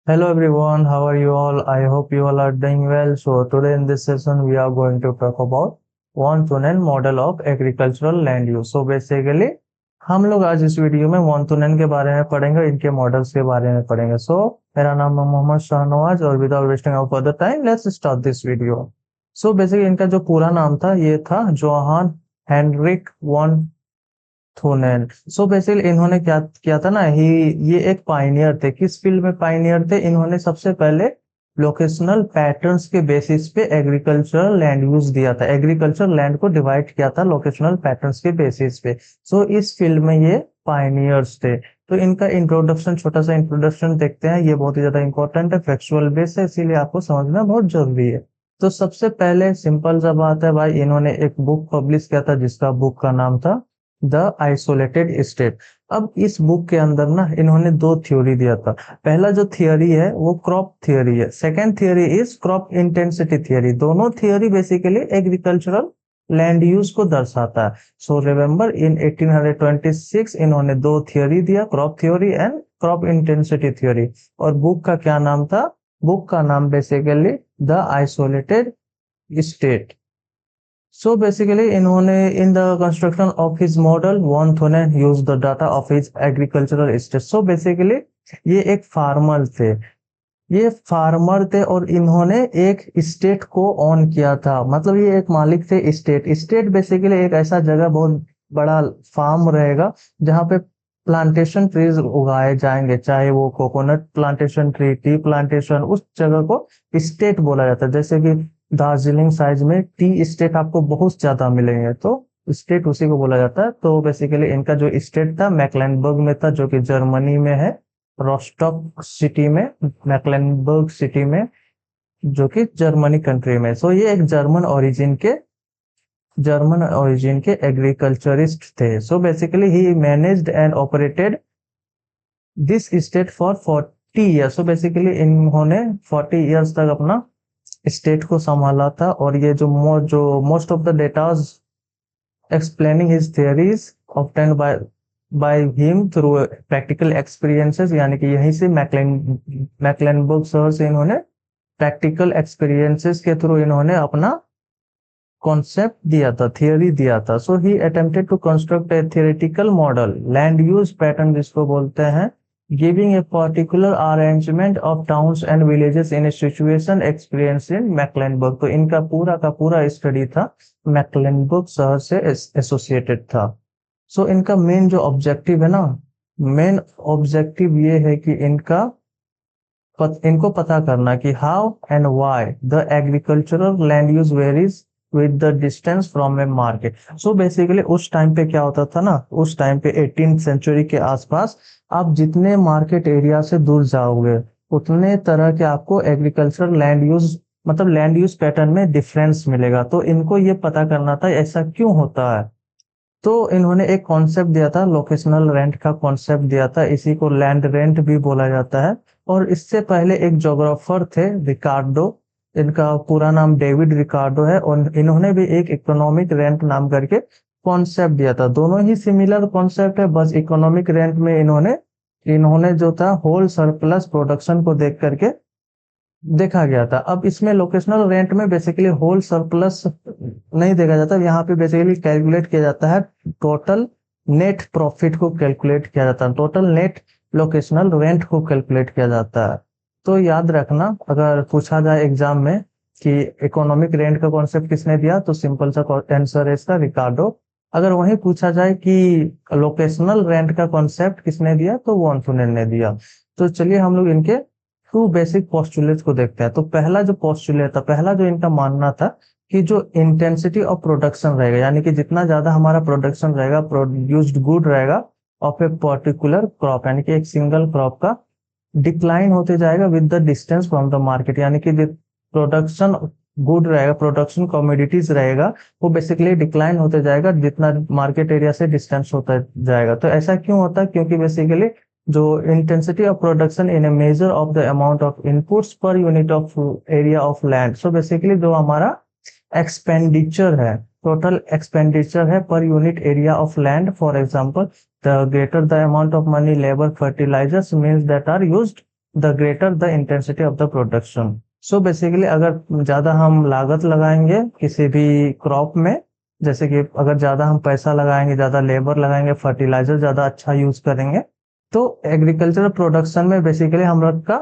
Hello everyone, how are you all? I hope you all are doing well. So today in this session we are going to talk about Wontunen model of agricultural land use. So basically हम लोग आज इस video में वॉन्टूनेन के बारे में पढ़ेंगे, इनके मॉडल्स के बारे में पढ़ेंगे. सो मेरा नाम है मोहम्मद शाहनवाज और without wasting of further time let's start this video. So basically इनका जो पूरा नाम था ये था Johann Heinrich von Thunen. So basically इन्होंने क्या किया था ना, ही ये एक पाइनियर थे. किस फील्ड में पाइनियर थे? इन्होंने सबसे पहले लोकेशनल पैटर्न्स के बेसिस पे एग्रीकल्चरल लैंड यूज दिया था. एग्रीकल्चर लैंड को डिवाइड किया था लोकेशनल पैटर्न्स के बेसिस पे. सो इस फील्ड में ये पाइनियर्स थे. तो इनका इंट्रोडक्शन, छोटा सा इंट्रोडक्शन देखते हैं. ये बहुत ही ज्यादा इंपॉर्टेंट है, फैक्चुअल बेस है, इसीलिए आपको समझना बहुत जरूरी है. तो सबसे पहले सिंपल सा बात है भाई, इन्होंने एक बुक पब्लिश किया था जिसका बुक का नाम था द आइसोलेटेड स्टेट. अब इस बुक के अंदर ना इन्होंने दो थ्योरी दिया था. पहला जो थियोरी है वो क्रॉप थियोरी है, second theory is crop intensity theory. दोनों theory basically agricultural land use को दर्शाता है. सो रिमेम्बर इन 1826 इन्होंने दो थियोरी दिया, crop theory and crop intensity theory. और बुक का क्या नाम था? बुक का नाम basically the isolated state. So basically इन्होंने in the construction of his model von Thunen used the data of his agricultural estate. So basically ये एक फार्मर थे. ये फार्मर थे और इन्होंने एक स्टेट को ऑन किया था. मतलब ये एक मालिक थे स्टेट. स्टेट बेसिकली एक ऐसा जगह, बहुत बड़ा फार्म रहेगा जहाँ पे प्लांटेशन ट्रीज उगाए जाएंगे, चाहे वो coconut plantation tree, tea plantation, उस जगह को स्टेट बोला जाता है. जैसे कि दार्जिलिंग साइड में टी स्टेट आपको बहुत ज्यादा मिलेंगे, तो स्टेट उसी को बोला जाता है. तो बेसिकली इनका जो स्टेट था मैक्लेनबर्ग में था, जो कि जर्मनी में है, रोस्टॉक सिटी में, मैक्लेनबर्ग सिटी में, जो कि जर्मनी कंट्री में. सो ये एक जर्मन ओरिजिन के एग्रीकल्चरिस्ट थे. So basically he managed and operated this state for 40 years. So basically इन्होंने 40 ईयर्स तक अपना स्टेट को संभाला था. और ये जो most of the datas explaining his theories obtained by him through practical experiences, यानी कि यहीं से मैक्लेनबर्ग शहर से इन्होंने प्रैक्टिकल एक्सपीरियंसेस के थ्रू इन्होंने अपना कॉन्सेप्ट दिया था, थियरी दिया था. So he attempted to construct a theoretical model land use pattern जिसको बोलते हैं, giving a particular arrangement of towns and villages in a situation experience in Mecklenburg. तो इनका पूरा का पूरा स्टडी था मैक्लेनबर्ग शहर से एसोसिएटेड था. सो इनका मेन जो ऑब्जेक्टिव है ना, मेन ऑब्जेक्टिव ये है कि इनको पता करना कि how and why the agricultural land use varies with the distance from A market. So basically उस टाइम पे क्या होता था ना, उस टाइम पे 18th सेंचुरी के आसपास आप जितने मार्केट एरिया से दूर जाओगे उतने तरह के आपको एग्रीकल्चरल लैंड यूज, मतलब लैंड यूज पैटर्न में डिफरेंस मिलेगा. तो इनको ये पता करना था ऐसा क्यों होता है. तो इन्होंने एक कॉन्सेप्ट दिया था, लोकेशनल रेंट का कॉन्सेप्ट दिया था. इसी को लैंड रेंट भी बोला जाता है. और इससे पहले एक जोग्राफर थे रिकार्डो, इनका पूरा नाम डेविड रिकार्डो है, और इन्होंने भी एक इकोनॉमिक रेंट नाम करके कॉन्सेप्ट दिया था. दोनों ही सिमिलर कॉन्सेप्ट है, बस इकोनॉमिक रेंट में इन्होंने इन्होंने जो था होल सरप्लस प्रोडक्शन को देख करके देखा गया था. अब इसमें लोकेशनल रेंट में बेसिकली होल सरप्लस नहीं देखा जाता. यहाँ पे बेसिकली कैलकुलेट किया जाता है टोटल नेट प्रॉफिट को कैलकुलेट किया जाता है, टोटल नेट लोकेशनल रेंट को कैलकुलेट किया जाता है. तो याद रखना, अगर पूछा जाए एग्जाम में कि इकोनॉमिक रेंट का कॉन्सेप्ट किसने दिया, तो सिंपल सा आंसर है इसका रिकार्डो. अगर वही पूछा जाए कि लोकेशनल रेंट का कॉन्सेप्ट किसने दिया, तो वॉन ने दिया. तो चलिए हम लोग इनके टू बेसिक पोस्टुलेट्स को देखते हैं. तो पहला जो पोस्टुलेट था, पहला जो इनका मानना था कि जो इंटेंसिटी ऑफ प्रोडक्शन रहेगा, यानी कि जितना ज्यादा हमारा प्रोडक्शन रहेगा, प्रोड्यूस्ड गुड रहेगा ऑफ ए पर्टिकुलर क्रॉप, यानी कि एक सिंगल क्रॉप का डिक्लाइन होते जाएगा with the distance from the market. यानी कि प्रोडक्शन गुड रहेगा, प्रोडक्शन कमोडिटीज रहेगा, वो बेसिकली डिक्लाइन होते जाएगा जितना मार्केट एरिया से डिस्टेंस होता जाएगा. तो ऐसा क्यों होता है? क्योंकि बेसिकली जो intensity of production in A measure of the amount of inputs पर unit of area of land. So basically जो हमारा एक्सपेंडिचर है, टोटल एक्सपेंडिचर है per unit area of land. For example, the greater the amount of money, labor, fertilizers means that are used the greater the intensity of the production. So basically अगर ज्यादा हम लागत लगाएंगे किसी भी crop में, जैसे कि अगर ज्यादा हम पैसा लगाएंगे, ज्यादा लेबर लगाएंगे, फर्टिलाइजर ज्यादा अच्छा यूज करेंगे, तो एग्रीकल्चरल प्रोडक्शन में बेसिकली हम लोग का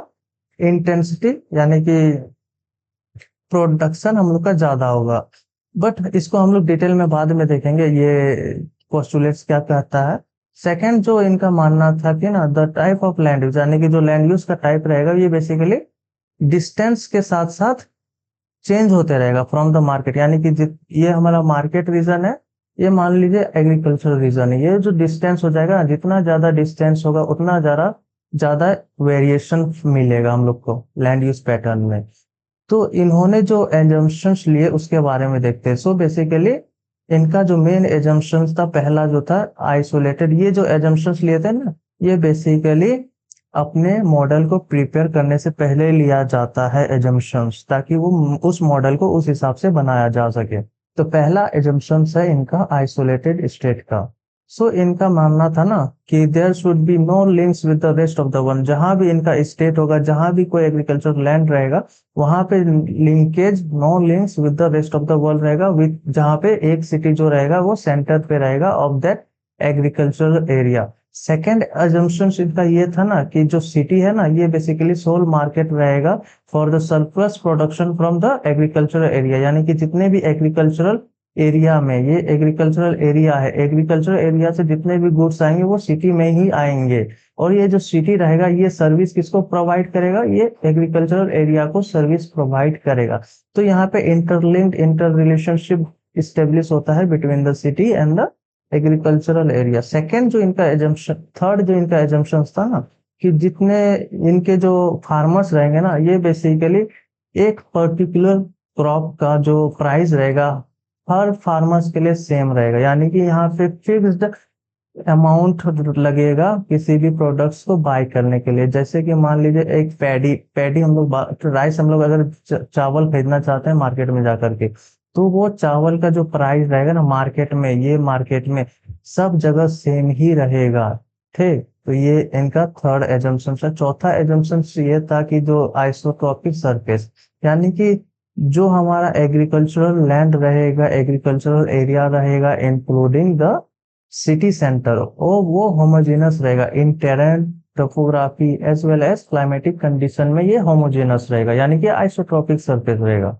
इंटेंसिटी यानी कि प्रोडक्शन हम लोग का ज्यादा होगा। बट इसको हम लोग डिटेल में बाद में देखेंगे ये पोस्टुलेट्स क्या कहता है। सेकंड जो इनका मानना था कि ना the type of land use, यानी कि जो लैंड यूज का टाइप रहेगा ये बेसिकली डिस्टेंस के साथ साथ चेंज होते रहेगा फ्रॉम द मार्केट, यानी कि ये हमारा मार्केट रीजन है, ये मान लीजिए एग्रीकल्चर रीजन है। ये जो डिस्टेंस हो जाएगा, जितना ज्यादा डिस्टेंस होगा उतना ज्यादा ज्यादा वेरिएशन मिलेगा हम लोग को लैंड यूज पैटर्न में। तो इन्होंने जो एजम्पशंस लिए उसके बारे में देखते हैं। सो बेसिकली इनका जो मेन एजम्पशंस था, पहला जो था आइसोलेटेड। ये जो एजम्पशंस लिए थे ना, ये बेसिकली अपने मॉडल को प्रिपेयर करने से पहले लिया जाता है एजम्पशंस, ताकि वो उस मॉडल को उस हिसाब से बनाया जा सके। तो पहला एजम्पशंस है इनका आइसोलेटेड स्टेट का। सो इनका मानना था ना कि there should be no links with the rest of the world. जहां भी इनका स्टेट होगा, जहां भी कोई एग्रीकल्चर लैंड रहेगा, वहां पे linkage no links with the rest of the world रहेगा, विद जहां पे एक सिटी जो रहेगा वो सेंटर पे रहेगा of that agricultural area. Second assumption इनका ये था ना कि जो सिटी है ना, ये बेसिकली सोल मार्केट रहेगा for the surplus production from the agricultural area, यानी कि जितने भी एग्रीकल्चरल एरिया में, ये एग्रीकल्चरल एरिया है, एग्रीकल्चरल एरिया से जितने भी गुड्स आएंगे वो सिटी में ही आएंगे। और ये जो सिटी रहेगा ये सर्विस किसको प्रोवाइड करेगा, ये एग्रीकल्चरल एरिया को सर्विस प्रोवाइड करेगा। तो यहाँ पे इंटरलिंक्ड इंटर रिलेशनशिप स्टेब्लिश होता है between the city and the agricultural area. Second जो इनका एजम्पशन, थर्ड जो इनका एजम्पशन था ना कि जितने इनके जो फार्मर्स रहेंगे ना, ये बेसिकली एक पर्टिकुलर क्रॉप का जो प्राइस रहेगा हर फार्मर्स के लिए सेम रहेगा, यानी कि यहाँ पे फिक्स्ड अमाउंट लगेगा किसी भी प्रोडक्ट्स को बाय करने के लिए। जैसे कि मान लीजिए एक पैडी पैडी हम लोग राइस, हम लोग अगर चावल खरीदना चाहते हैं मार्केट में जाकर के, तो वो चावल का जो प्राइस रहेगा ना मार्केट में, ये मार्केट में सब जगह सेम ही रहेगा। ठीक, तो ये इनका थर्ड एजम्पशन था। चौथा एजम्पशन ये था कि जो आइसोट्रॉपिक सरफेस, यानी कि जो हमारा एग्रीकल्चरल लैंड रहेगा, एग्रीकल्चरल एरिया रहेगा इंक्लूडिंग द सिटी सेंटर, वो होमोजेनस रहेगा in terrain, topography as well as climatic condition में, ये होमोजेनस रहेगा, यानी कि आइसोट्रॉपिक सरफेस रहेगा।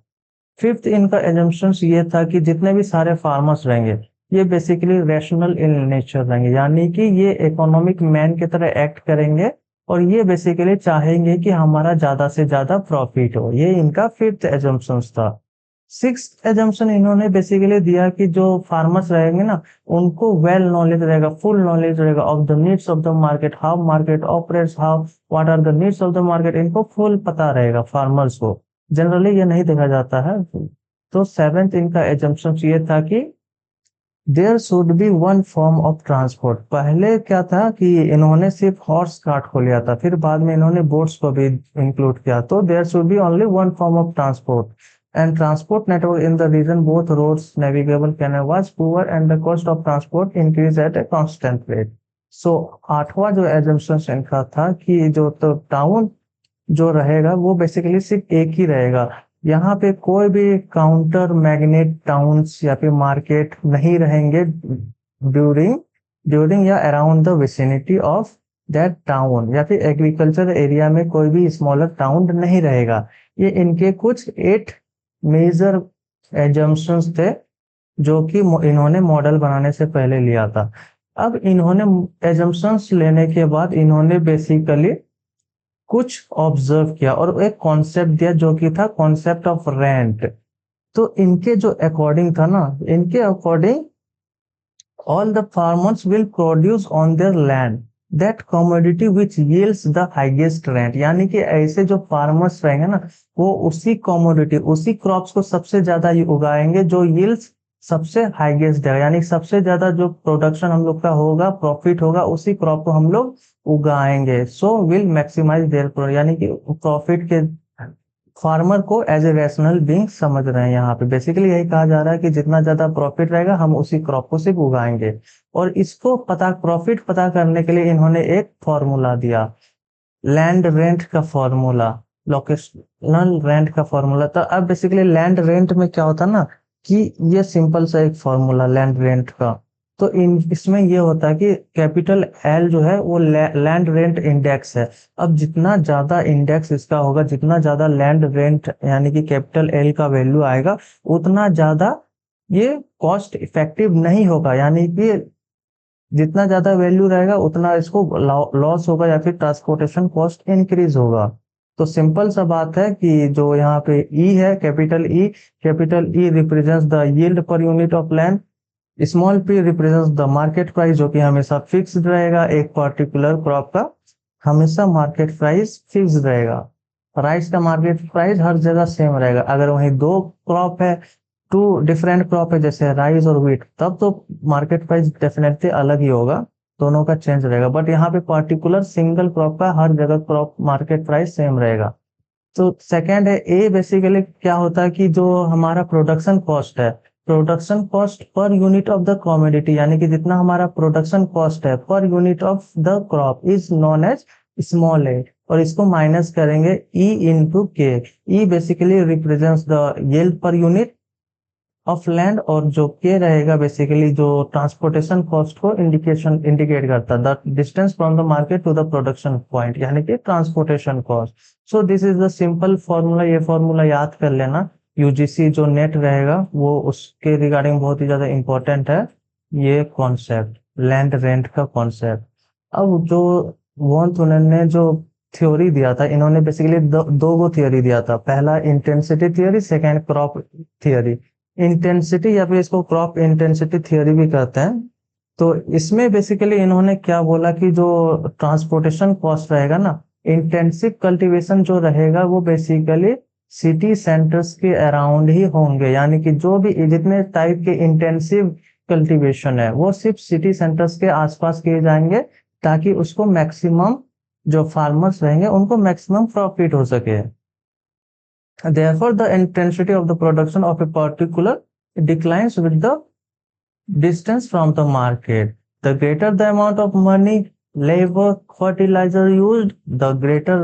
फिफ्थ इनका एजम्पशन ये था कि जितने भी सारे फार्मर्स रहेंगे ये बेसिकली रैशनल इन नेचर रहेंगे, यानी कि ये इकोनॉमिक मैन की तरह एक्ट करेंगे और ये बेसिकली चाहेंगे कि हमारा ज्यादा से ज्यादा प्रॉफिट हो। ये इनका फिफ्थ एजम्पशन था। सिक्स्थ एजम्पशन इन्होंने बेसिकली दिया कि जो फार्मर्स रहेंगे ना, उनको वेल नॉलेज रहेगा, फुल नॉलेज रहेगा of the needs of the market, how market operates, how what are the needs of the market, इनको फुल पता रहेगा फार्मर्स को। जनरली ये नहीं देखा जाता है। तो सेवेंथ इनका एजम्पशन ये था कि there should be one form of transport. पहले क्या था कि इन्होंने सिर्फ हॉर्स कार्ट को लिया था, फिर बाद में इन्होंने बोट्स को भी इंक्लूड किया। तो there should be only one form of transport and transport network in the region both roads navigable canal was poor and the cost of transport increase at a constant rate. So आठवां जो assumption इनका था कि जो तो town जो रहेगा वो बेसिकली सिर्फ एक ही रहेगा, यहाँ पे कोई भी काउंटर मैग्नेट टाउन्स या फिर मार्केट नहीं रहेंगे ड्यूरिंग ड्यूरिंग या around the vicinity of that town, या फिर एग्रीकल्चर एरिया में कोई भी स्मॉलर टाउन नहीं रहेगा। ये इनके कुछ 8 मेजर एजम्पशंस थे जो कि इन्होंने मॉडल बनाने से पहले लिया था। अब इन्होंने एजम्पशंस लेने के बाद इन्होंने बेसिकली कुछ ऑब्जर्व किया और एक कॉन्सेप्ट दिया जो कि था कॉन्सेप्ट ऑफ रेंट। तो इनके जो अकॉर्डिंग था ना, इनके according all the farmers will produce on their land that commodity which yields the highest rent, यानी कि ऐसे जो फार्मर्स रहेंगे ना, वो उसी कमोडिटी उसी क्रॉप्स को सबसे ज्यादा उगाएंगे जो यील्ड्स सबसे हाईएस्ट है, यानी सबसे ज्यादा जो प्रोडक्शन हम लोग का होगा, प्रॉफिट होगा, उसी क्रॉप को हम लोग उगाएंगे। सो विल मैक्सिमाइज देयर, यानी कि प्रॉफिट के फार्मर को एज ए रैशनल बीइंग समझ रहे हैं। यहाँ पे बेसिकली यही कहा जा रहा है कि जितना ज्यादा प्रॉफिट रहेगा हम उसी क्रॉप को सिर्फ उगाएंगे। और इसको प्रॉफिट पता करने के लिए इन्होंने एक फॉर्मूला दिया। लैंड रेंट का फॉर्मूला, लोकेशनल रेंट का फॉर्मूला। तो अब बेसिकली लैंड रेंट में क्या होता है ना कि ये सिंपल सा एक फॉर्मूला लैंड रेंट का। तो इसमें ये होता है कि कैपिटल एल जो है वो लैंड रेंट इंडेक्स है। अब जितना ज्यादा इंडेक्स इसका होगा, जितना ज्यादा लैंड रेंट यानी कि कैपिटल एल का वैल्यू आएगा, उतना ज्यादा ये कॉस्ट इफेक्टिव नहीं होगा। यानी कि जितना ज्यादा वैल्यू रहेगा उतना इसको लॉस होगा या फिर ट्रांसपोर्टेशन कॉस्ट इंक्रीज होगा। तो सिंपल सा बात है कि जो यहाँ पे ई है, capital E represents the yield per unit of land, small P represents the market price, जो कि हमेशा फिक्स्ड रहेगा। एक पर्टिकुलर क्रॉप का हमेशा मार्केट प्राइस फिक्स्ड रहेगा। राइस का मार्केट प्राइस हर जगह सेम रहेगा। अगर वहीं दो क्रॉप है, टू डिफरेंट क्रॉप है जैसे राइस और व्हीट, तब तो मार्केट प्राइस डेफिनेटली अलग ही होगा, दोनों का चेंज रहेगा। बट यहाँ पे पर्टिकुलर सिंगल क्रॉप का हर जगह क्रॉप मार्केट प्राइस सेम रहेगा। तो सेकंड है ए। बेसिकली क्या होता है कि जो हमारा प्रोडक्शन कॉस्ट है, production cost per unit of the commodity, यानी कि जितना हमारा प्रोडक्शन कॉस्ट है per unit of the crop is known as small a, और इसको माइनस करेंगे E into K. E basically represents the yield per unit of land, और जो के रहेगा बेसिकली जो ट्रांसपोर्टेशन कॉस्ट को इंडिकेट करता है, the distance from the market to the production point, यानी कि transportation cost. So this is the simple formula. ये फॉर्मूला याद कर लेना, यूजीसी जो नेट रहेगा वो उसके रिगार्डिंग बहुत ही ज्यादा इंपॉर्टेंट है ये कॉन्सेप्ट, लैंड रेंट का कॉन्सेप्ट। अब जो वॉन थुनेन ने जो थ्योरी दिया था, इन्होंने बेसिकली दो गो थ्योरी दिया था। पहला intensity theory, second crop theory. Intensity या फिर इसको क्रॉप इंटेंसिटी थ्योरी भी कहते हैं। तो इसमें बेसिकली इन्होंने क्या बोला कि जो ट्रांसपोर्टेशन कॉस्ट रहेगा ना, इंटेंसिव कल्टीवेशन जो रहेगा वो बेसिकली सिटी सेंटर्स के अराउंड ही होंगे। यानी कि जो भी जितने टाइप के इंटेंसिव कल्टीवेशन है वो सिर्फ सिटी सेंटर्स के आसपास किए जाएंगे, ताकि उसको मैक्सिमम जो फार्मर्स रहेंगे उनको मैक्सिमम प्रॉफिट हो सके। Therefore, the intensity of the production of a particular declines with the distance from the market. The greater the amount of money, labor, fertilizer used, the greater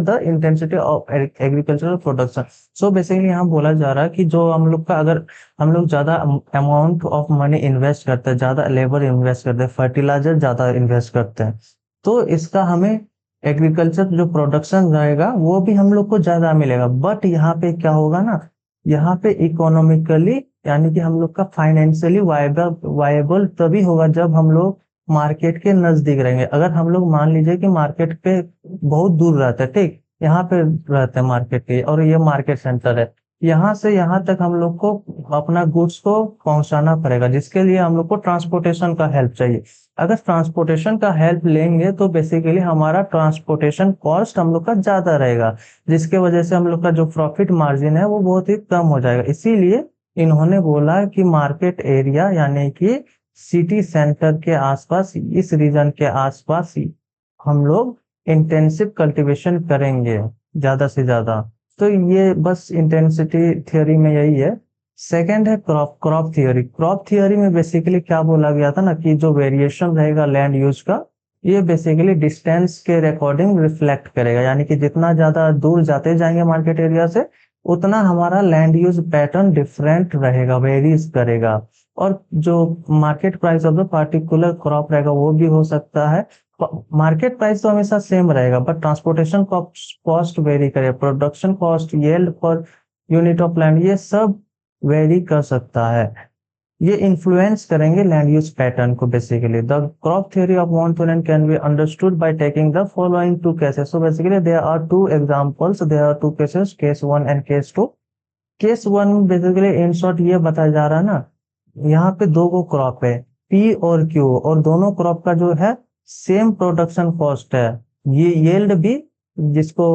the intensity of agricultural production. So basically यहाँ बोला जा रहा है कि जो हम लोग का, अगर हम लोग ज्यादा अमाउंट ऑफ मनी इन्वेस्ट करते हैं, ज्यादा लेबर इन्वेस्ट करते हैं, फर्टिलाइजर ज्यादा इन्वेस्ट करते हैं, तो इसका हमें एग्रीकल्चर जो प्रोडक्शन रहेगा वो भी हम लोग को ज्यादा मिलेगा। बट यहाँ पे क्या होगा ना, यहाँ पे इकोनॉमिकली यानी कि हम लोग का फाइनेंशियली वायबल तभी होगा जब हम लोग मार्केट के नजदीक रहेंगे। अगर हम लोग मान लीजिए कि मार्केट पे बहुत दूर रहते हैं, ठीक, यहाँ पे रहते हैं मार्केट के, और ये मार्केट सेंटर है, यहाँ से यहाँ तक हम लोग को अपना गुड्स को पहुंचाना पड़ेगा, जिसके लिए हम लोग को ट्रांसपोर्टेशन का हेल्प चाहिए। अगर ट्रांसपोर्टेशन का हेल्प लेंगे तो बेसिकली हमारा ट्रांसपोर्टेशन कॉस्ट हम लोग का ज्यादा रहेगा, जिसके वजह से हम लोग का जो प्रॉफिट मार्जिन है वो बहुत ही कम हो जाएगा। इसीलिए इन्होंने बोला कि मार्केट एरिया यानी कि सिटी सेंटर के आसपास, इस रीजन के आसपास ही हम लोग इंटेंसिव कल्टीवेशन करेंगे ज्यादा से ज्यादा। तो ये बस इंटेंसिटी थ्योरी में यही है। सेकंड है क्रॉप थियोरी। क्रॉप थियोरी में बेसिकली क्या बोला गया था ना कि जो वेरिएशन रहेगा लैंड यूज का, ये बेसिकली डिस्टेंस के अकॉर्डिंग रिफ्लेक्ट करेगा। यानी कि जितना ज्यादा दूर जाते जाएंगे मार्केट एरिया से, उतना हमारा लैंड यूज पैटर्न डिफरेंट रहेगा, वेरीज करेगा। और जो market price of the particular crop रहेगा वो भी हो सकता है। मार्केट प्राइस तो हमेशा सेम रहेगा, बट ट्रांसपोर्टेशन कॉस्ट वेरी करे, production cost, yield per unit of land, ये सब वेरी कर सकता है। ये इन्फ्लुएंस करेंगे लैंड यूज पैटर्न को। Basically the crop theory of von Thunen can be understood by taking the following two cases. So basically there are two examples, there are two cases, case 1 and case 2। Case 1 basically in short ये बताया जा रहा है ना, यहाँ पे दो गो crop है पी और क्यू, और दोनों क्रॉप का जो है सेम प्रोडक्शन कॉस्ट है। ये यील्ड भी, जिसको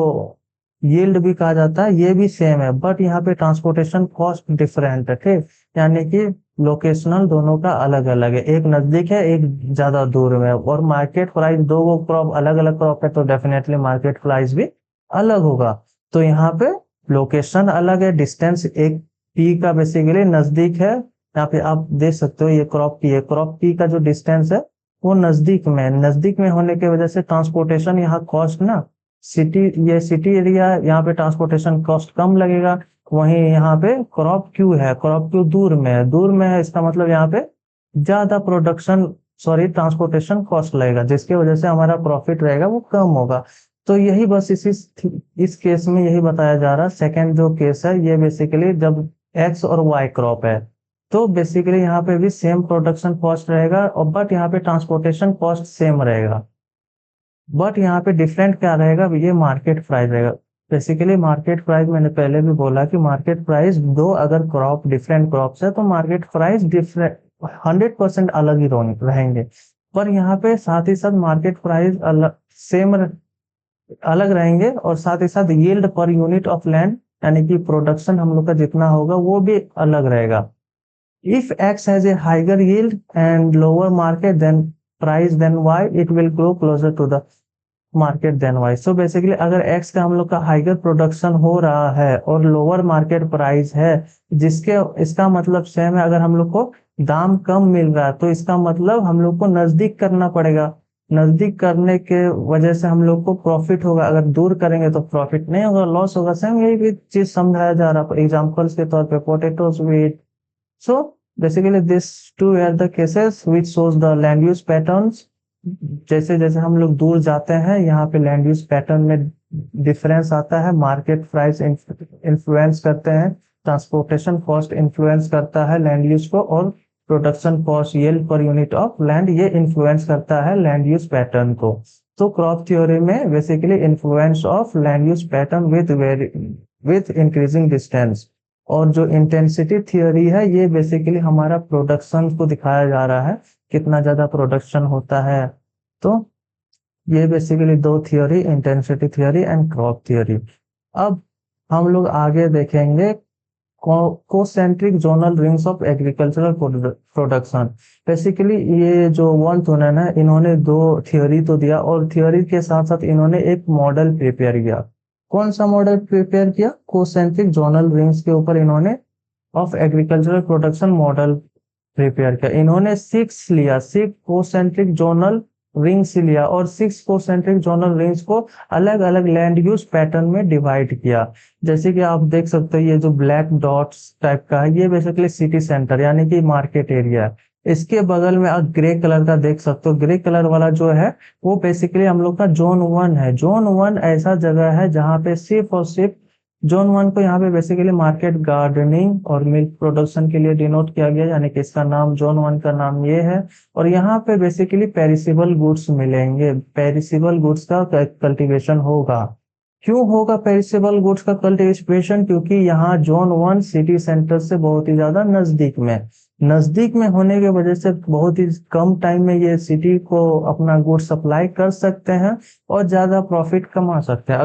यील्ड भी कहा जाता है, ये भी सेम है, बट यहाँ पे ट्रांसपोर्टेशन कॉस्ट डिफरेंट है, ठीक। यानी कि लोकेशनल दोनों का अलग अलग है, एक नजदीक है एक ज्यादा दूर में है। और मार्केट प्राइस, दो गो क्रॉप अलग अलग क्रॉप है तो डेफिनेटली मार्केट प्राइस भी अलग होगा। तो यहाँ पे लोकेशन अलग है, डिस्टेंस एक पी का बेसिकली नजदीक है। यहाँ पे आप देख सकते हो ये क्रॉप पी है, क्रॉप पी का जो डिस्टेंस है वो नजदीक में होने की वजह से ट्रांसपोर्टेशन यहाँ कॉस्ट ना, सिटी एरिया, यहाँ पे ट्रांसपोर्टेशन कॉस्ट कम लगेगा। वहीं यहाँ पे क्रॉप क्यों दूर में है, इसका मतलब यहाँ पे ज्यादा ट्रांसपोर्टेशन कॉस्ट लगेगा, जिसकी वजह से हमारा प्रॉफिट रहेगा वो कम होगा। तो यही बस इस केस में यही बताया जा रहा है। सेकेंड जो केस है ये बेसिकली जब एक्स और वाई क्रॉप है, तो बेसिकली यहाँ पे भी सेम प्रोडक्शन कॉस्ट रहेगा, और बट यहाँ पे ट्रांसपोर्टेशन कॉस्ट सेम रहेगा। बट यहाँ पे डिफरेंट क्या रहेगा, ये मार्केट प्राइस रहेगा। बेसिकली मार्केट प्राइस मैंने पहले भी बोला कि मार्केट प्राइस दो अगर डिफरेंट क्रॉप्स है तो मार्केट प्राइस डिफरेंट 100% अलग ही रहेंगे। पर यहाँ पे साथ ही साथ मार्केट प्राइस अलग रहेंगे, और साथ ही साथ yield per unit of land, यानी कि प्रोडक्शन हम लोग का जितना होगा वो भी अलग रहेगा। If X has a higher yield and lower market than price than Y, it will grow closer to the market than Y. So basically अगर X का हम लोग का हाइगर प्रोडक्शन हो रहा है और लोअर मार्केट प्राइस है, जिसके इसका मतलब सेम है, अगर हम लोग को दाम कम मिल रहा है तो इसका मतलब हम लोग को नजदीक करना पड़ेगा। नजदीक करने के वजह से हम लोग को प्रॉफिट होगा, अगर दूर करेंगे तो प्रॉफिट नहीं होगा, लॉस होगा। सेम यही भी चीज समझाया जा रहा है एग्जाम्पल्स के तौर पे, potatoes, wheat. So basically these two are the cases which shows the land use patterns। जैसे जैसे हम लोग दूर जाते हैं यहाँ पे लैंड यूज पैटर्न में डिफरेंस आता है, मार्केट प्राइस इन्फ्लुएंस करते हैं, ट्रांसपोर्टेशन कॉस्ट इन्फ्लुएंस करता है लैंड यूज को, और production cost, yield per unit of land, ये इन्फ्लुएंस करता है लैंड यूज पैटर्न को। तो क्रॉप थ्योरी में basically influence of land use pattern with increasing distance. और जो इंटेंसिटी थियोरी है ये बेसिकली हमारा प्रोडक्शन को दिखाया जा रहा है, कितना ज्यादा प्रोडक्शन होता है। तो ये बेसिकली दो theory, intensity theory and crop theory. अब हम लोग आगे देखेंगे concentric zonal rings of agricultural production. Basically ये जो वॉन थुनन है, इन्होंने दो थियोरी तो दिया, और थियोरी के साथ साथ इन्होंने एक मॉडल प्रिपेयर किया। कौन सा मॉडल प्रिपेयर किया? कोसेंट्रिक जोनल रिंग्स के ऊपर इन्होंने of agricultural production model prepare किया। इन्होंने सिक्स कोसेंट्रिक जोनल रिंग्स लिया, और 6 कोसेंट्रिक जोनल रिंग्स को अलग अलग लैंड यूज पैटर्न में डिवाइड किया। जैसे कि आप देख सकते हो ये जो ब्लैक डॉट्स टाइप का है, ये बेसिकली सिटी सेंटर यानी कि मार्केट एरिया है। इसके बगल में आप ग्रे कलर का देख सकते हो, ग्रे कलर वाला जो है वो बेसिकली हम लोग का जोन 1 है। जोन 1 ऐसा जगह है जहाँ पे सिर्फ जोन 1 को यहाँ पे बेसिकली मार्केट, गार्डनिंग और मिल्क प्रोडक्शन के लिए डिनोट किया गया, यानी कि इसका नाम जोन 1 का नाम ये है। और यहाँ पे बेसिकली पेरिसेबल गुड्स मिलेंगे, पेरिसेबल गुड्स का कल्टीवेशन होगा। क्यों होगा पेरिसेबल गुड्स का कल्टीवेशन? क्योंकि यहाँ जोन 1 सिटी सेंटर से बहुत ही ज्यादा नजदीक में होने की वजह से बहुत ही कम टाइम में ये सिटी को अपना गुड सप्लाई कर सकते हैं और ज्यादा प्रॉफिट कमा सकते हैं।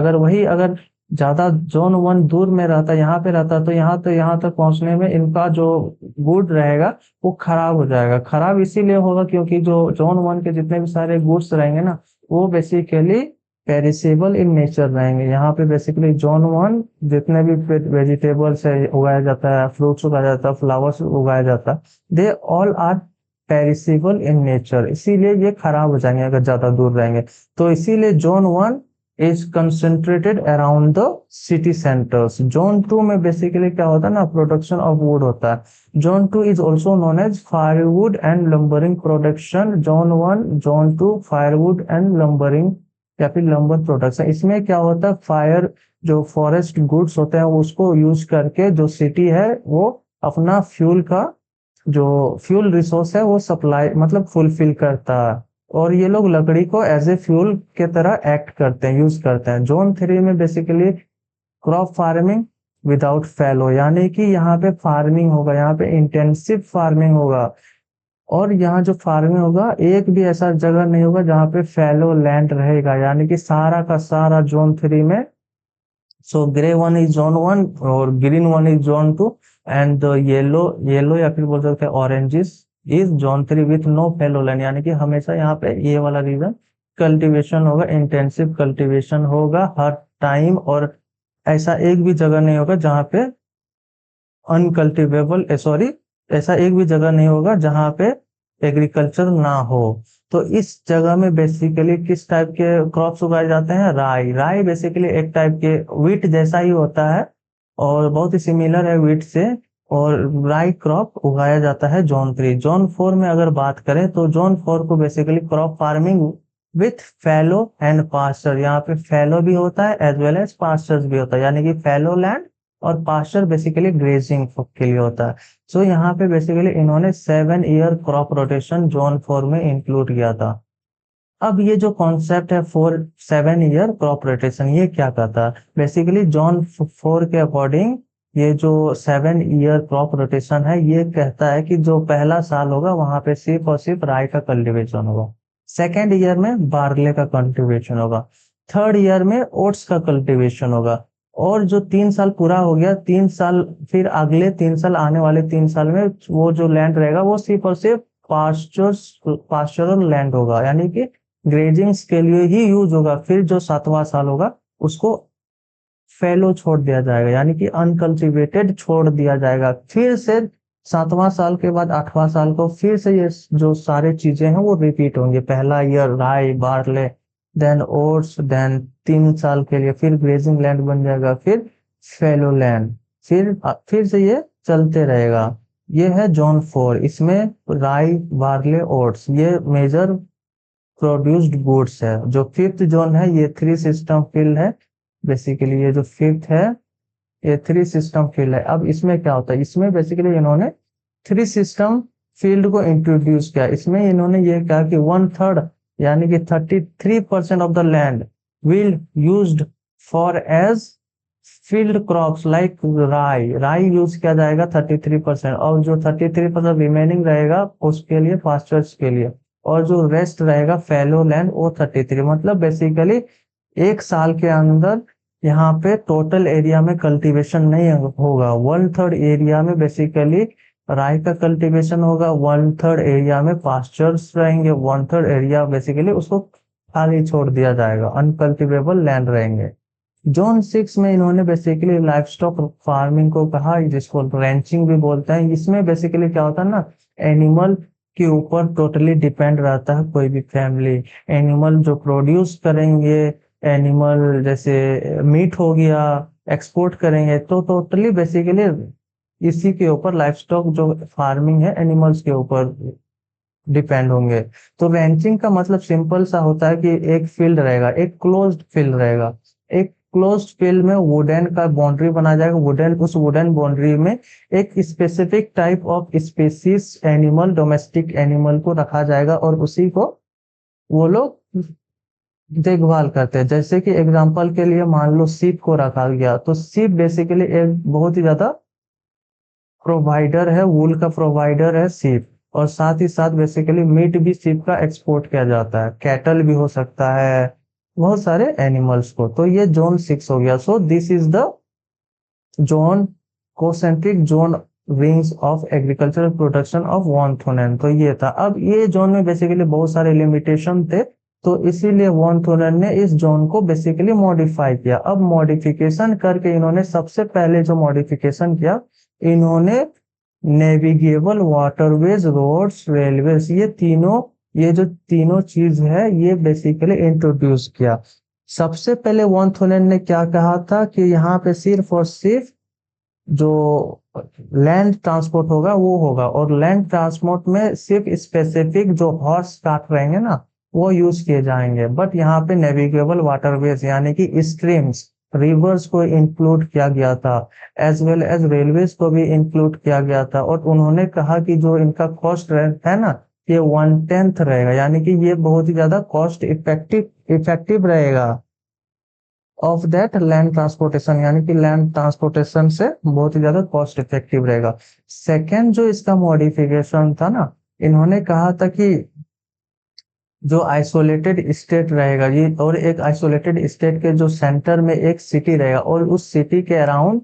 अगर ज्यादा जोन 1 दूर में रहता, यहाँ पे रहता, तो यहाँ तक पहुंचने में इनका जो गुड रहेगा वो खराब हो जाएगा। खराब इसीलिए होगा क्योंकि जो जोन 1 के जितने भी सारे गुड्स रहेंगे ना, वो बेसिकली पेरिसेबल इन नेचर रहेंगे। यहाँ पे बेसिकली जोन 1 जितने भी वेजिटेबल्स है उगाया जाता है, फ्रूट्स उगाया जाता है, फ्लावर्स उगाया जाता है, they all are perishable in nature, इसीलिए ये खराब हो जाएंगे अगर ज्यादा दूर रहेंगे। तो इसीलिए zone 1 is concentrated around the city centres. Zone 2 में बेसिकली क्या होता है ना, प्रोडक्शन ऑफ वुड होता है। Zone 2 is also known as firewood and lumbering production. Zone 1, zone 2 firewood and lumbering या फिर लंबर प्रोडक्शन। इसमें क्या होता है, फायर जो फॉरेस्ट गुड्स होते हैं उसको यूज करके जो सिटी है वो अपना फ्यूल रिसोर्स है वो सप्लाई मतलब फुलफिल करता है, और ये लोग लकड़ी को एज ए फ्यूल के तरह एक्ट करते हैं, यूज करते हैं। जोन 3 में बेसिकली क्रॉप फार्मिंग विदाउट फैलो, यानी कि यहाँ पे फार्मिंग होगा, यहाँ पे इंटेंसिव फार्मिंग होगा। और यहाँ जो फार्मिंग होगा एक भी ऐसा जगह नहीं होगा जहाँ पे फैलो लैंड रहेगा, यानी कि सारा का सारा जोन 3 में। सो ग्रे 1 इज जोन 1 और green 1 is zone 2 and yellow या फिर बोल सकते हैं orange is is zone 3 with no fallow land, यानी कि हमेशा यहाँ पे ये वाला रीजन कल्टीवेशन होगा, इंटेंसिव कल्टीवेशन होगा हर टाइम। और ऐसा एक भी जगह नहीं होगा जहाँ पे ऐसा एक भी जगह नहीं होगा जहाँ पे एग्रीकल्चर ना हो। तो इस जगह में बेसिकली किस टाइप के क्रॉप्स उगाए जाते हैं? राई। राई बेसिकली एक टाइप के व्हीट जैसा ही होता है और बहुत ही सिमिलर है व्हीट से। और राई क्रॉप उगाया जाता है जोन 3। जोन 4 में अगर बात करें तो जोन 4 को basically crop farming with fallow and pasture, यहाँ पे फैलो भी होता है एज वेल एज पास्चर्स भी होता है, यानी कि फैलो लैंड और पास्चर बेसिकली ग्रेजिंग के लिए होता है। सो यहाँ पे बेसिकली इन्होंने 7 ईयर क्रॉप रोटेशन जोन 4 में इंक्लूड किया था। अब ये जो कॉन्सेप्ट है 7 ईयर क्रॉप रोटेशन, ये क्या कहता है? बेसिकली जोन 4 के अकॉर्डिंग ये जो 7 ईयर क्रॉप रोटेशन है ये कहता है कि जो पहला साल होगा वहां पे सिर्फ और सिर्फ राई का कल्टीवेशन होगा, सेकेंड ईयर में बार्ले का कल्टीवेशन होगा, थर्ड ईयर में ओट्स का कल्टीवेशन होगा, और जो 3 साल पूरा हो गया 3 साल, फिर अगले 3 साल आने वाले 3 साल में वो जो लैंड रहेगा वो सिर्फ और सिर्फ पास्चरल लैंड होगा, यानी कि ग्रेजिंग्स के लिए ही यूज होगा। फिर जो 7वां साल होगा उसको फैलो छोड़ दिया जाएगा, यानी कि अनकल्टिवेटेड छोड़ दिया जाएगा। फिर से 7वां साल के बाद 8वां साल को फिर से ये जो सारे चीजें हैं वो रिपीट होंगे। पहला ईयर राई बार्ले, देन ओट्स, देन 3 साल के लिए फिर ग्रेजिंग लैंड बन जाएगा, फिर फैलो लैंड, फिर से ये चलते रहेगा। ये है जोन 4, इसमें राई बार्ले ओट्स ये मेजर प्रोड्यूस्ड गुड्स है। जो फिफ्थ जोन है ये 3 सिस्टम फील्ड है। बेसिकली ये जो फिफ्थ है ये 3 सिस्टम फील्ड है। अब इसमें क्या होता है? इसमें बेसिकली इन्होंने 3 सिस्टम फील्ड को इंट्रोड्यूस किया। इसमें इन्होंने ये कहा कि 1/3 यानी कि 33% of the land will used for as field crops like rye. Rye use किया जाएगा 33%, और जो 33% रिमेनिंग रहेगा उसके लिए पास्चर्स के लिए, और जो रेस्ट रहेगा फैलो लैंड वो 33। मतलब बेसिकली 1 साल के अंदर यहाँ पे टोटल एरिया में कल्टीवेशन नहीं होगा। 1/3 एरिया में बेसिकली राई का कल्टीवेशन होगा, 1/3 एरिया में पास्चर्स रहेंगे, 1/3 एरिया बेसिकली उसको खाली छोड़ दिया जाएगा, अनकल्टिवेबल लैंड रहेंगे। जोन 6 में इन्होंने बेसिकली लाइफ स्टॉक फार्मिंग को कहा, जिसको रैंचिंग भी बोलते हैं। इसमें बेसिकली क्या होता है ना, एनिमल के ऊपर टोटली डिपेंड रहता है कोई भी फैमिली। एनिमल जो प्रोड्यूस करेंगे, एनिमल जैसे मीट हो गया एक्सपोर्ट करेंगे, तो टोटली बेसिकली इसी के ऊपर लाइफ स्टॉक जो फार्मिंग है एनिमल्स के ऊपर डिपेंड होंगे। तो रैंचिंग का मतलब सिंपल सा होता है कि एक फील्ड रहेगा, एक क्लोज्ड फील्ड रहेगा। एक क्लोज्ड फील्ड में वुडन का बाउंड्री बना जाएगा, उस वुडन बाउंड्री में एक specific type of species animal, domestic animal को रखा जाएगा और उसी को वो लोग देखभाल करते हैं। जैसे कि एग्जांपल के लिए मान लो सीप को रखा गया, तो सीप बेसिकली एक बहुत ही ज्यादा प्रोवाइडर है, वूल का प्रोवाइडर है सीप, और साथ ही साथ बेसिकली मीट भी सीप का एक्सपोर्ट किया जाता है, कैटल भी हो सकता है, बहुत सारे एनिमल्स को। तो ये जोन 6 हो गया। So this is the zone concentric zone rings of agricultural production of von Thunen. तो ये था। अब ये जोन में बेसिकली बहुत सारे लिमिटेशन थे, तो इसीलिए वॉन-थुनेन ने इस जोन को बेसिकली मॉडिफाई किया। अब मॉडिफिकेशन करके इन्होंने सबसे पहले जो मॉडिफिकेशन किया, इन्होंने नेविगेबल वाटरवेज, रोड्स, रेलवेज, ये जो तीनों चीज है ये बेसिकली इंट्रोड्यूस किया। सबसे पहले वॉन-थुनेन ने क्या कहा था कि यहाँ पे सिर्फ और सिर्फ जो लैंड ट्रांसपोर्ट होगा वो होगा, और लैंड ट्रांसपोर्ट में सिर्फ स्पेसिफिक जो हॉर्स कार्ट रहेंगे ना वो यूज किए जाएंगे। बट यहाँ पे नेविगेबल वाटरवेज यानी कि स्ट्रीम्स, रिवर्स को इंक्लूड किया गया था, एज वेल एज रेलवेज को भी इंक्लूड किया गया था। और उन्होंने कहा कि जो इनका कॉस्ट है ना ये 1/10 रहेगा, यानी कि ये बहुत ही ज्यादा कॉस्ट इफेक्टिव रहेगा ऑफ दैट लैंड ट्रांसपोर्टेशन, यानी कि लैंड ट्रांसपोर्टेशन से बहुत ही ज्यादा कॉस्ट इफेक्टिव रहेगा। सेकेंड जो इसका मॉडिफिकेशन था ना, इन्होंने कहा था कि जो आइसोलेटेड स्टेट रहेगा ये, और एक आइसोलेटेड स्टेट के जो सेंटर में एक सिटी रहेगा और उस सिटी के अराउंड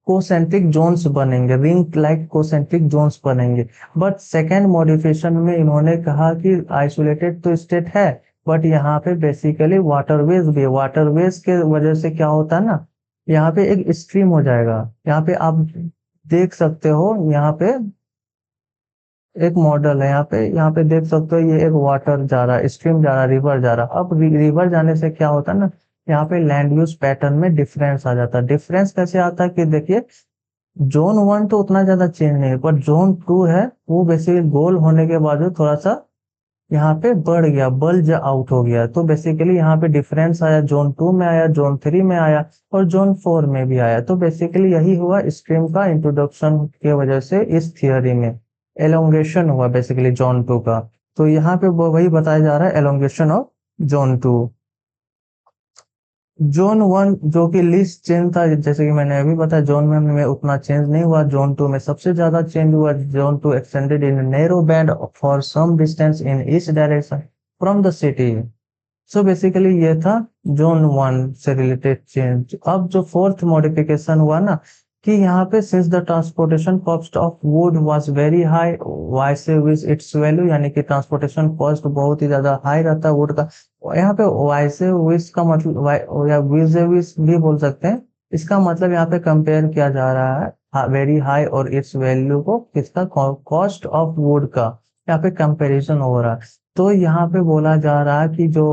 कोसेंट्रिक जोन्स बनेंगे, रिंग लाइक कोसेंट्रिक जोन्स बनेंगे। बट सेकेंड मॉडिफिकेशन में इन्होंने कहा कि आइसोलेटेड तो स्टेट है बट यहाँ पे बेसिकली वाटरवेज भी है। वाटरवेज के वजह से क्या होता है ना, यहाँ पे एक स्ट्रीम हो जाएगा। यहाँ पे आप देख सकते हो, यहाँ पे एक मॉडल है यहाँ पे देख सकते हो, ये एक वाटर जा रहा है, स्ट्रीम जा रहा है, रिवर जा रहा है। अब रिवर जाने से क्या होता है ना, यहाँ पे लैंड यूज पैटर्न में डिफरेंस आ जाता है। डिफरेंस कैसे आता है कि देखिए, जोन 1 तो उतना ज्यादा चेंज नहीं है, पर जोन 2 है वो बेसिकली गोल होने के बाद थोड़ा सा यहाँ पे बढ़ गया, बल्ज आउट हो गया। तो बेसिकली यहाँ पे डिफरेंस आया, जोन 2 में आया, जोन 3 में आया और जोन 4 में भी आया। तो बेसिकली यही हुआ स्ट्रीम का इंट्रोडक्शन की वजह से इस थियोरी में एलोंगेशन हुआ बेसिकली जोन 2 का। तो यहाँ पे वही बताया जा रहा है, एलोंगेशन ऑफ जोन 2। जोन 1 जो कि लिस्ट चेंज था, जैसे कि मैंने अभी बताया, जोन 1 में उतना चेंज नहीं हुआ, जोन 2 में सबसे ज्यादा चेंज हुआ। Zone 2 extended in narrow band for some distance in each direction from the city. So basically ये था जोन 1 से रिलेटेड चेंज। अब जो फोर्थ मॉडिफिकेशन हुआ ना, कि यहाँ पे since the transportation cost of wood was very high, why से विज इट्स वैल्यू, यानी कि ट्रांसपोर्टेशन कॉस्ट बहुत ही ज्यादा हाई रहता है वुड का। यहाँ पे वाई से विज का मतलब या विज से विज भी बोल सकते हैं। इसका मतलब यहाँ पे कंपेयर किया जा रहा है वेरी हाई और इट्स वैल्यू को किसका, कॉस्ट ऑफ वुड का, यहाँ पे कंपेरिजन हो रहा है। तो यहाँ पे बोला जा रहा है कि जो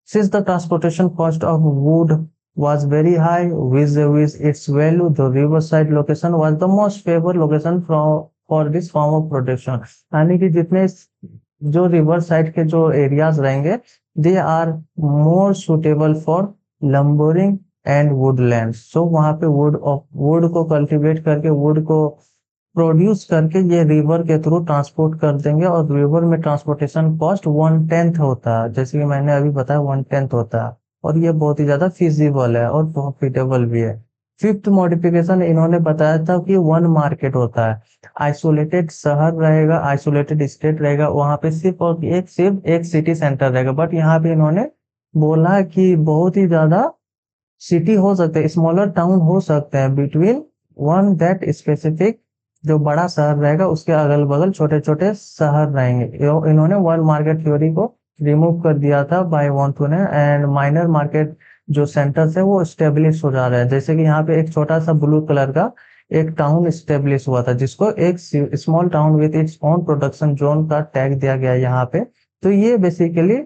since the transportation cost of wood was very high with its value, the riverside location was the most favored location for this form of production। यानी कि जितने जो रिवर साइड के जो एरियाज रहेंगे, they are more suitable for lumbering and woodland. So वहां पे would को कल्टीवेट करके, वुड को प्रोड्यूस करके ये रिवर के थ्रू ट्रांसपोर्ट कर देंगे। और रिवर में ट्रांसपोर्टेशन कॉस्ट 1/10 होता है, जैसे कि मैंने अभी बताया 1/10 होता है। और ये बहुत ही ज्यादा फिजिबल है और प्रॉफिटेबल भी है। फिफ्थ मॉडिफिकेशन इन्होंने बताया था कि वन मार्केट होता है, आइसोलेटेड शहर रहेगा, आइसोलेटेड स्टेट रहेगा, वहां पे सिर्फ एक सिटी सेंटर रहेगा। बट यहाँ पे इन्होंने बोला कि बहुत ही ज्यादा सिटी हो सकते हैं, स्मॉलर टाउन हो सकते हैं बिटवीन वन दैट स्पेसिफिक, जो बड़ा शहर रहेगा उसके अगल बगल छोटे छोटे शहर रहेंगे। इन्होंने वन मार्केट थ्योरी को रिमूव कर दिया था बाय वॉन्थू ने, एंड माइनर मार्केट जो सेंटर्स है वो स्टेब्लिश हो जा रहे हैं। जैसे कि यहाँ पे एक छोटा सा ब्लू कलर का एक टाउन स्टेब्लिश हुआ था, जिसको एक small town with its own production zone का टैग दिया गया है यहाँ पे। तो ये बेसिकली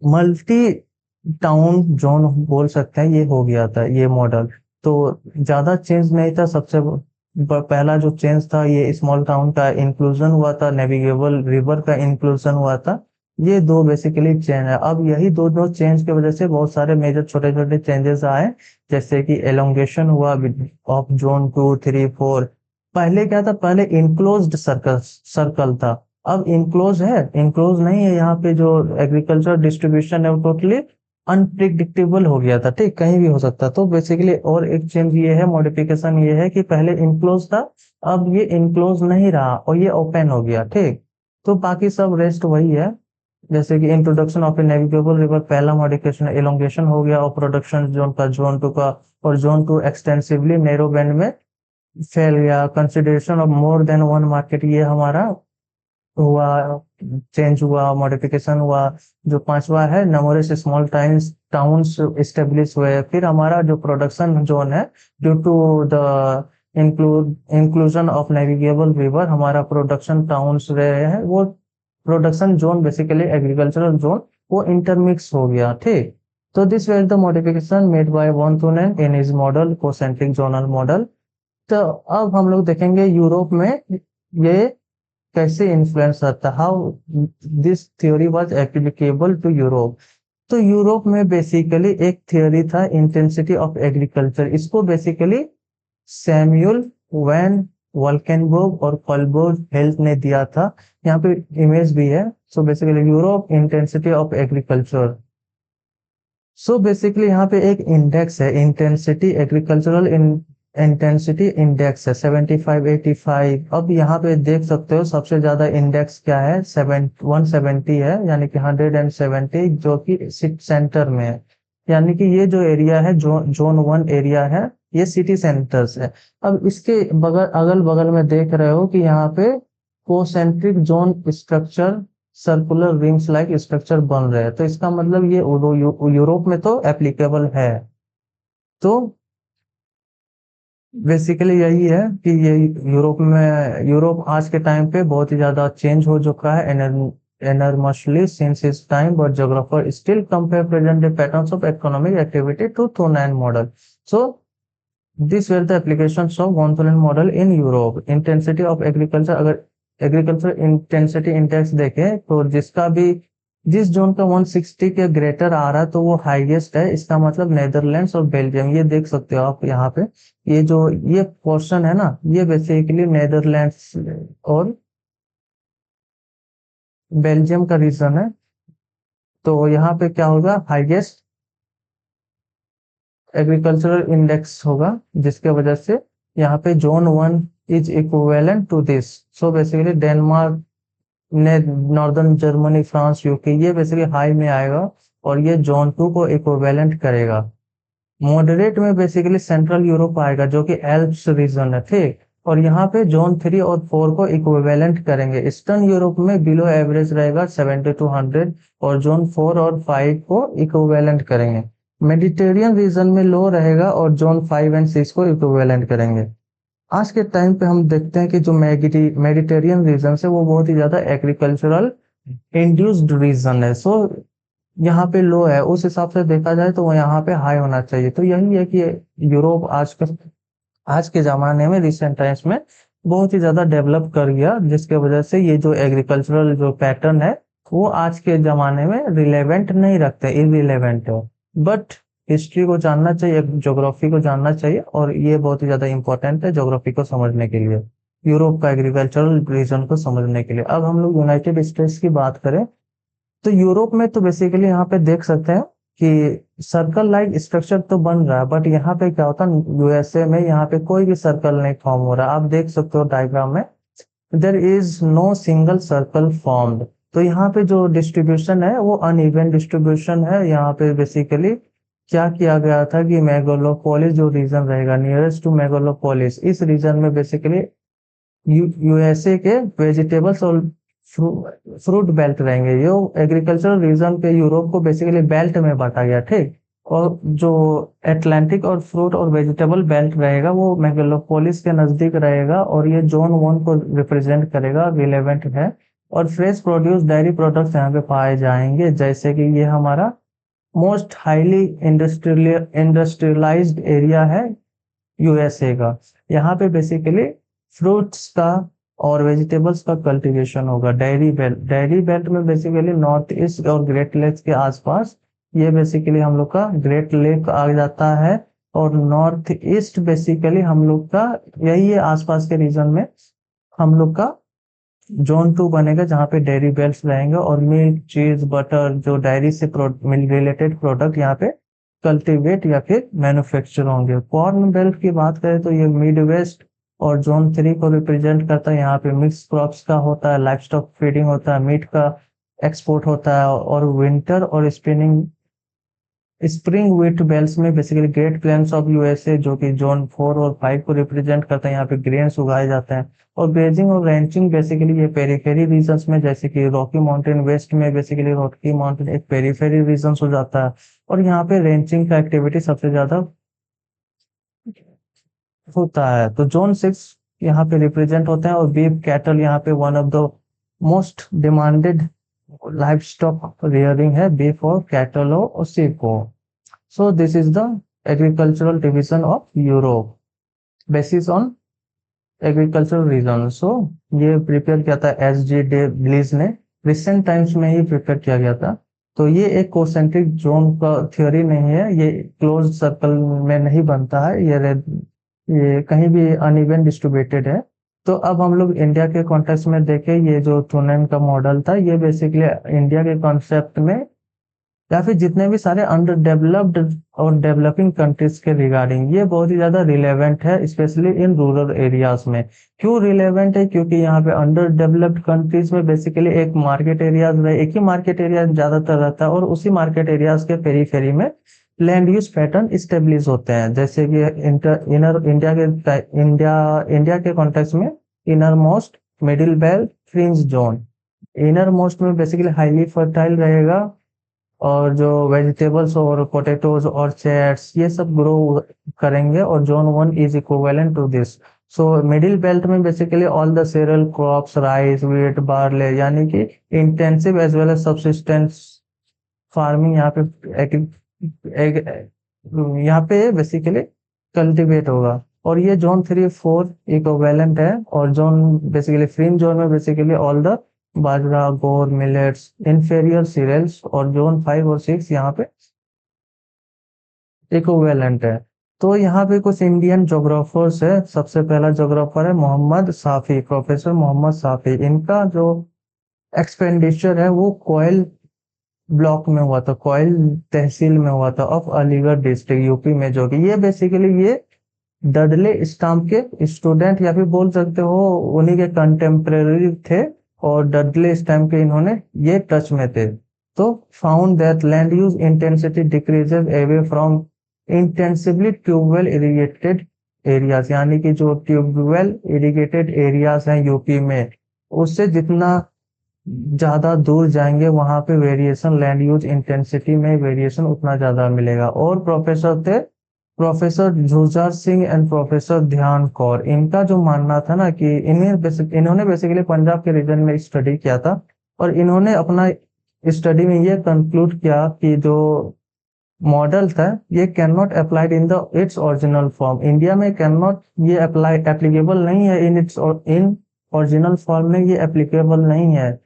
मल्टी टाउन जोन बोल सकते हैं, ये हो गया था ये मॉडल। तो ज्यादा चेंज नहीं था। पहला जो चेंज था, ये स्मॉल टाउन का इंक्लूजन हुआ था, नेविगेबल रिवर का इंक्लूजन हुआ था। ये दो बेसिकली चेंज है। अब यही दो दो चेंज की वजह से बहुत सारे मेजर छोटे छोटे चेंजेस आए, जैसे कि एलोंगेशन हुआ ऑफ जोन 2, 3, 4। पहले क्या था, पहले इनक्लोज्ड सर्कल था, अब इनक्लोज है, इनक्लोज नहीं है। यहाँ पे जो एग्रीकल्चर डिस्ट्रीब्यूशन है वो टोटली अनप्रिडिक्टेबल हो गया था, ठीक, कहीं भी हो सकता। तो बेसिकली और एक चेंज ये है, मॉडिफिकेशन ये है कि पहले इनक्लोज था, अब ये इनक्लोज नहीं रहा और ये ओपन हो गया, ठीक। तो बाकी सब रेस्ट वही है। जैसे कि introduction of A navigable river, पहला मॉडिफिकेशन एलोंगेशन हो गया, और प्रोडक्शन जोन का जोन 2 का, और जोन 2 एक्सटेंसिवली नैरो बैंड में फैल गया। Consideration of more than one market, ये हमारा हुआ, चेंज हुआ, मॉडिफिकेशन हुआ। जो पांचवा है, numerous small towns towns establish हुए। फिर हमारा जो प्रोडक्शन जोन है, due to the inclusion of navigable river, हमारा प्रोडक्शन टाउन्स रहे हैं, वो production zone basically agricultural zone वो इंटरमिक्स हो गया, ठीक। तो this was the modification made by von Thunen in his model, concentric zonal model. तो अब हम लोग देखेंगे यूरोप में ये कैसे इन्फ्लुएंस करता, how this theory was applicable to Europe. तो यूरोप में बेसिकली एक थ्योरी था, इंटेंसिटी ऑफ एग्रीकल्चर। इसको बेसिकली सैमुअल वैन वल्केनबर्ग और कोलबर्ग हेल्थ ने दिया था। यहाँ पे इमेज भी है। So basically Europe intensity of agriculture. So basically यहाँ पे एक इंडेक्स है, इंटेंसिटी एग्रीकल्चरल इंटेंसिटी इंडेक्स है 75, 85। अब यहाँ पे देख सकते हो सबसे ज्यादा इंडेक्स क्या है, 170 है, यानी कि 170, जो कि सेंटर में है। यानी कि ये जो एरिया है, जोन 1 एरिया है, ये सिटी सेंटर्स है। अब इसके बगल अगल बगल में देख रहे हो कि यहाँ पे concentric zone structure, circular rings like structure बन रहे हैं। तो इसका मतलब ये यूरोप में तो एप्लीकेबल है। तो बेसिकली यही है कि ये यूरोप आज के टाइम पे बहुत ही ज्यादा चेंज हो चुका है enormously since its time, but geographers still compare present day patterns of economic activity to Thunen model. So these were the applications of von Thunen model in Europe. Intensity of agriculture, अगर agriculture intensity index देखें तो जिस zone का 160 के greater आ रहा है तो वो हाईएस्ट है। इसका मतलब नेदरलैंड्स और बेल्जियम, ये देख सकते हो आप यहाँ पे। ये जो ये पोर्शन है ना, ये बेसिकली नेदरलैंड्स और बेल्जियम का रीजन है। तो यहाँ पे क्या होगा, हाईएस्ट एग्रीकल्चरल इंडेक्स होगा, जिसके वजह से यहाँ पे zone 1 is equivalent to this. So basically Denmark ने, नॉर्दर्न जर्मनी, फ्रांस, यूके, ये बेसिकली हाई में आएगा और ये जोन 2 को इक्विवेलेंट करेगा। मॉडरेट में बेसिकली सेंट्रल यूरोप आएगा जो कि एल्प्स रीजन है, ठीक। और यहाँ पे जोन 3 और 4 को इक्विवेलेंट करेंगे। ईस्टर्न यूरोप में बिलो एवरेज रहेगा 70 to 100 और जोन 4 और 5 को इक्विवेलेंट करेंगे। मेडिटेरियन रीजन में लो रहेगा और जोन 5 एंड 6 को इक्विवेलेंट करेंगे। आज के टाइम पे हम देखते हैं कि जो मेडिटेरियन रीजन है वो बहुत ही ज्यादा एग्रीकल्चरल इंड्यूस्ड रीजन है। सो यहाँ पे लो है, उस हिसाब से देखा जाए तो वो यहाँ पे हाई होना चाहिए। तो यही है कि यूरोप आज के जमाने में, रिसेंट टाइम्स में बहुत ही ज्यादा डेवलप कर गया, जिसके वजह से ये जो एग्रीकल्चरल जो पैटर्न है वो आज के जमाने में रिलेवेंट नहीं रखते, इरिलेवेंट है। बट हिस्ट्री को जानना चाहिए, ज्योग्राफी को जानना चाहिए, और ये बहुत ही ज्यादा इंपॉर्टेंट है ज्योग्राफी को समझने के लिए, यूरोप का एग्रीकल्चरल रीजन को समझने के लिए। अब हम लोग यूनाइटेड स्टेट्स की बात करें तो यूरोप में तो बेसिकली यहाँ पे देख सकते हैं कि सर्कल लाइक स्ट्रक्चर तो बन रहा है, बट यहाँ पे क्या होता है, यूएसए में यहाँ पे कोई भी सर्कल नहीं फॉर्म हो रहा। आप देख सकते हो डायग्राम में, there is no single circle formed. तो यहाँ पे जो डिस्ट्रीब्यूशन है वो अनइवन डिस्ट्रीब्यूशन है। यहाँ पे बेसिकली क्या किया गया था कि मेगालोपोलिस जो रीजन रहेगा नियरेस्ट टू मेगालोपोलिस, इस रीजन में बेसिकली यूएसए के वेजिटेबल्स और फ्रूट बेल्ट रहेंगे। ये एग्रीकल्चरल रीजन पे यूरोप को बेसिकली बेल्ट में बांटा गया, ठीक। और जो एटलांटिक और फ्रूट और वेजिटेबल बेल्ट रहेगा वो मेगालोपोलिस के नजदीक रहेगा और ये जोन 1 को रिप्रेजेंट करेगा, रिलेवेंट है। और फ्रेश प्रोड्यूस डेयरी प्रोडक्ट्स यहाँ पे पाए जाएंगे, जैसे कि ये हमारा मोस्ट हाईली इंडस्ट्रियलाइज्ड एरिया है यूएसए का। यहाँ पे बेसिकली फ्रूट्स का और वेजिटेबल्स का कल्टीवेशन होगा। डेयरी बेल्ट में बेसिकली नॉर्थ ईस्ट और ग्रेट लेक्स के आसपास, ये बेसिकली हम लोग का ग्रेट लेक आ जाता है। और नॉर्थ ईस्ट बेसिकली हम लोग का यही है, आसपास के रीजन में हम लोग का जोन 2 बनेगा जहाँ पे डेयरी बेल्ट रहेंगे और मिल्क, चीज, बटर, जो डायरी से रिलेटेड प्रोडक्ट यहाँ पे कल्टीवेट या फिर मैन्युफैक्चर होंगे। कॉर्न बेल्ट की बात करें तो ये मिड वेस्ट और जोन 3 को रिप्रेजेंट करता है। यहाँ पे मिक्स क्रॉप्स का होता है, लाइफ स्टॉक फीडिंग होता है, मीट का एक्सपोर्ट होता है। और विंटर और स्प्रिंग व्हीट बेल्ट्स में basically great plains of USA जो कि जोन 4 और 5 को रिप्रेजेंट करता है, यहाँ पे ग्रेन्स उगाए जाते हैं। और ग्रेजिंग और रैंचिंग बेसिकली ये पेरीफेरी रीजन्स में, जैसे कि रॉकी माउंटेन वेस्ट में बेसिकली रॉकी माउंटेन एक पेरीफेरी रीजन हो जाता है। और यहाँ पे रेंचिंग का एक्टिविटी सबसे ज्यादा होता है। तो जोन 6 यहाँ पे रिप्रेजेंट होते हैं। और बीफ कैटल यहाँ पे one of the most demanded life stock rearing है, बीफ और कैटल और sheep को। So this is the agricultural division of Europe basis on agricultural region। So ये प्रिपेयर किया था SG डे ब्लीज ने, रिसेंट टाइम्स में ही प्रिपेयर किया गया था। तो ये एक कोसेंट्रिक जोन का थ्योरी नहीं है, ये क्लोज सर्कल में नहीं बनता है, ये कहीं भी अनइवन डिस्ट्रीब्यूटेड है। तो अब हम लोग इंडिया के कॉन्टेक्स्ट में देखें, ये जो थुनेन का मॉडल था ये बेसिकली इंडिया के कॉन्सेप्ट में या फिर जितने भी सारे अंडर डेवलप्ड और डेवलपिंग कंट्रीज के रिगार्डिंग ये बहुत ही ज्यादा रिलेवेंट है, स्पेशली इन रूरल एरियाज में। क्यों रिलेवेंट है? क्योंकि यहाँ पे अंडर डेवलप्ड कंट्रीज में बेसिकली एक मार्केट एरियाज एक ही मार्केट एरिया ज्यादातर रहता है और उसी मार्केट एरियाज के पेरीफेरी में लैंड यूज पैटर्न स्टेब्लिश होते हैं। जैसे कि इंडिया के कॉन्टेक्स्ट में inner most, middle belt, fringe zone. Inner most में बेसिकली हाईली फर्टाइल रहेगा और जो वेजिटेबल्स और पोटैटोज और चैट्स ये सब ग्रो करेंगे, और zone 1 is equivalent to this. So middle belt में basically all the cereal crops, rice, wheat, barley, यानी कि intensive as well as subsistence farming यहाँ पे यहाँ पे बेसिकली कल्टीवेट होगा। और ये जोन 3-4 इक्विवेलेंट है, और जोन बेसिकली फ्रीम जोन में बेसिकली ऑल द बाजरा, गोर, मिलेट्स, इन्फेरियर सीरियल्स, और जोन 5 और 6 यहाँ पे इक्विवेलेंट है। तो यहाँ पे कुछ इंडियन जोग्राफर्स है। सबसे पहला जोग्राफर है मोहम्मद साफी, प्रोफेसर मोहम्मद साफी। इनका जो एक्सपेंडिचर है वो कोयल ब्लॉक में हुआ था, कोयल तहसील में हुआ था ऑफ अलीगढ़ डिस्ट्रिक्ट यूपी में, जो कि ये बेसिकली ये डडले स्टम्प के स्टूडेंट या फिर बोल सकते हो उन्हीं के कंटेम्प्रेरी थे, और डडले स्टम्प के इन्होंने ये टच में थे। तो found that land use intensity decreases away from intensively tubewell irrigated areas, यानी कि जो ट्यूबवेल इरिगेटेड एरियाज हैं यूपी में, उससे जितना ज्यादा दूर जाएंगे वहां पे वेरिएशन, लैंड यूज इंटेंसिटी में वेरिएशन उतना ज्यादा मिलेगा। और प्रोफेसर थे professor Jhujar Singh and professor Dhyan Kaur. इनका जो मानना था ना कि इन्होंने बेसिकली पंजाब के रीजन में स्टडी किया था, और इन्होंने अपना स्टडी में ये कंक्लूड किया कि जो मॉडल था ये can not applied in the its original form. India में कैन नॉट ये अप्लाई एप्लीकेबल नहीं है, इन ओरिजिनल फॉर्म में ये एप्लीकेबल नहीं है।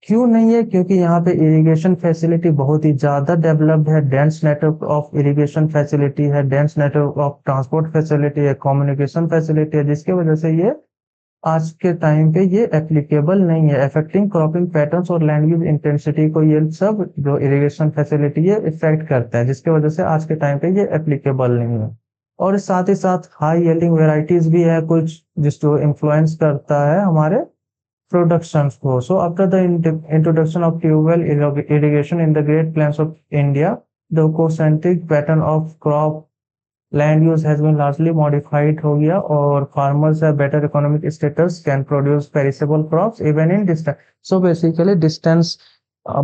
क्यों नहीं है? क्योंकि यहाँ पे इरिगेशन फैसिलिटी बहुत ही ज्यादा डेवलप्ड है, dense network of irrigation facility है, dense network of transport facility है, कम्युनिकेशन फैसिलिटी है, जिसकी वजह से ये आज के टाइम पे ये एप्लीकेबल नहीं है। अफेक्टिंग क्रॉपिंग पैटर्न्स और लैंड यूज इंटेंसिटी को ये सब जो इरिगेशन फैसिलिटी है इफेक्ट करता है, जिसकी वजह से आज के टाइम पे ये एप्लीकेबल नहीं है। और साथ ही साथ हाई यील्डिंग वेराइटीज भी है कुछ, जिसको इन्फ्लुएंस करता है हमारे productions go. So after the introduction of tube-well irrigation in the Great Plains of India, the concentric pattern of crop land use has been largely modified हो गया, और farmers have better economic status, can produce perishable crops even in distance. So basically distance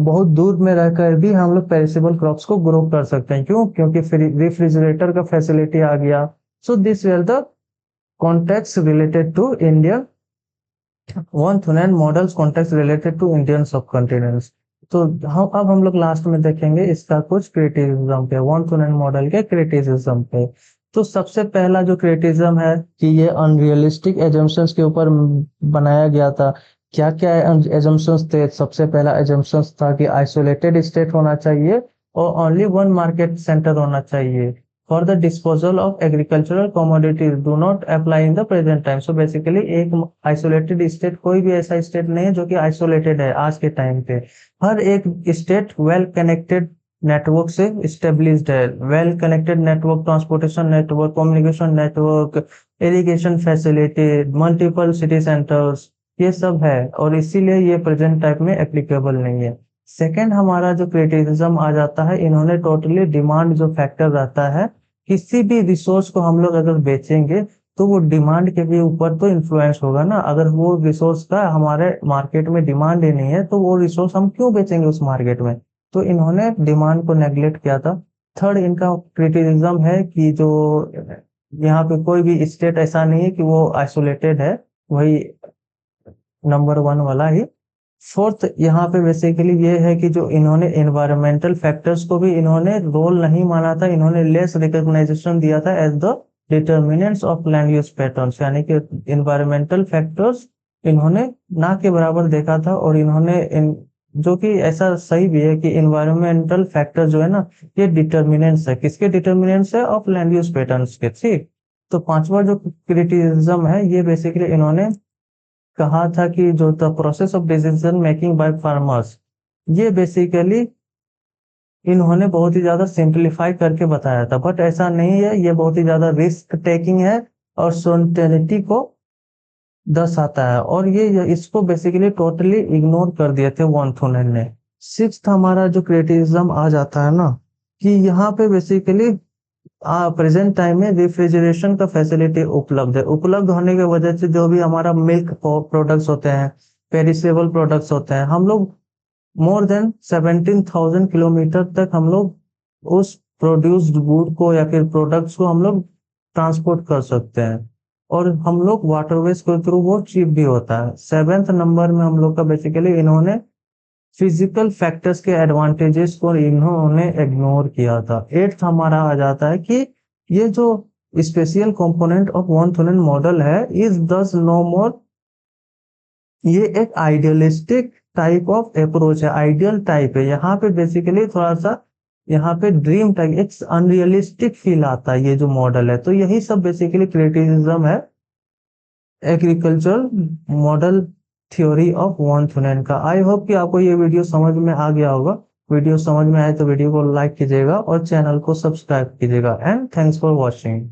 बहुत दूर में रहकर भी हम लोग पेरिसेबल क्रॉप्स को ग्रो कर सकते हैं। क्यों? क्योंकि रेफ्रिजरेटर का फैसिलिटी आ गया। So this were the context related to India 1 to 9 models context related to Indian subcontinents. तो हम लोग लास्ट में देखेंगे इसका कुछ क्रिटिसिज्म पे, 1 to 9 मॉडल के क्रिटिसिज्म पे। तो सबसे पहला जो क्रिटिसिज्म है कि ये अनरियलिस्टिक एजम्पशंस के ऊपर बनाया गया था। क्या क्या एजम्पशंस थे? सबसे पहला एजम्पशंस था कि आइसोलेटेड स्टेट होना चाहिए और ओनली वन मार्केट सेंटर होना चाहिए for the disposal of agricultural commodities do not apply in the present time. So basically एक आइसोलेटेड स्टेट, कोई भी ऐसा स्टेट नहीं है जो कि आइसोलेटेड है आज के टाइम पे। हर एक स्टेट वेल कनेक्टेड नेटवर्क से स्टेब्लिश्ड है, well connected network, transportation network, communication network, irrigation facility, multiple city centres, ये सब है, और इसीलिए ये प्रेजेंट टाइप में एप्लीकेबल नहीं है। सेकेंड हमारा जो क्रिटिसिज्म आ जाता है, इन्होंने टोटली डिमांड जो फैक्टर रहता है, किसी भी रिसोर्स को हम लोग अगर बेचेंगे तो वो डिमांड के भी ऊपर तो इन्फ्लुएंस होगा ना। अगर वो रिसोर्स का हमारे मार्केट में डिमांड ही नहीं है तो वो रिसोर्स हम क्यों बेचेंगे उस मार्केट में? तो इन्होंने डिमांड को नेग्लेक्ट किया था। थर्ड इनका क्रिटिसिज्म है कि जो यहाँ पे कोई भी स्टेट ऐसा नहीं है कि वो आइसोलेटेड है, वही नंबर 1 वाला ही। फोर्थ यहाँ पे बेसिकली ये है कि जो इन्होंने एनवायरमेंटल फैक्टर्स को भी इन्होंने रोल नहीं माना था, इन्होंने लेस रिकॉग्नाइजेशन दिया था as the determinants of land use patterns, यानी कि एनवायरमेंटल फैक्टर्स इन्होंने ना के बराबर देखा था। और इन्होंने जो कि ऐसा सही भी है कि एनवायरमेंटल फैक्टर जो है ना, ये डिटर्मिनेंट्स है, किसके डिटर्मिनेंट्स है? ऑफ लैंड यूज पैटर्न्स के। ठीक, तो पांचवा जो क्रिटिसिज्म है, ये बेसिकली इन्होंने कहा था कि जो the process of decision making by farmers, ये बेसिकली इन्होंने बहुत ही ज्यादा सिंप्लीफाई करके बताया था, बट ऐसा नहीं है, ये बहुत ही ज्यादा रिस्क टेकिंग है और सोनिटेरिटी को दर्शाता है, और ये इसको बेसिकली टोटली इग्नोर कर दिए थे 1 to 9 ने। सिक्स्थ हमारा जो क्रिटिसिज्म आ जाता है ना, कि यहाँ पे बेसिकली प्रेजेंट टाइम में रेफ्रिजरेशन का फैसिलिटी उपलब्ध है। उपलब्ध होने की वजह से जो भी हमारा मिल्क प्रोडक्ट्स होते हैं, पेरिसेबल प्रोडक्ट्स होते हैं, हम लोग मोर देन 17,000 किलोमीटर तक हम लोग उस प्रोड्यूस्ड गुड को या फिर प्रोडक्ट्स को हम लोग ट्रांसपोर्ट कर सकते हैं, और हम लोग वाटरवेज के थ्रू वो चीप भी होता है। 7th नंबर में हम लोग का बेसिकली इन्होंने फिजिकल फैक्टर्स के एडवांटेजेस को इन्होंने इग्नोर किया था। 8th हमारा आ जाता है कि ये जो special component of von Thunen model है इज दस नो मोर, ये एक आइडियलिस्टिक टाइप ऑफ अप्रोच है, आइडियल टाइप है। यहाँ पे बेसिकली थोड़ा सा यहाँ पे ड्रीम टाइप, एक अनरियलिस्टिक फील आता है ये जो मॉडल है। तो यही सब बेसिकली क्रिटिसिज्म है agriculture model theory of von Thunen का। आई होप कि आपको ये वीडियो समझ में आ गया होगा। वीडियो समझ में आए तो वीडियो को लाइक कीजिएगा और चैनल को सब्सक्राइब कीजिएगा, एंड थैंक्स फॉर वॉचिंग।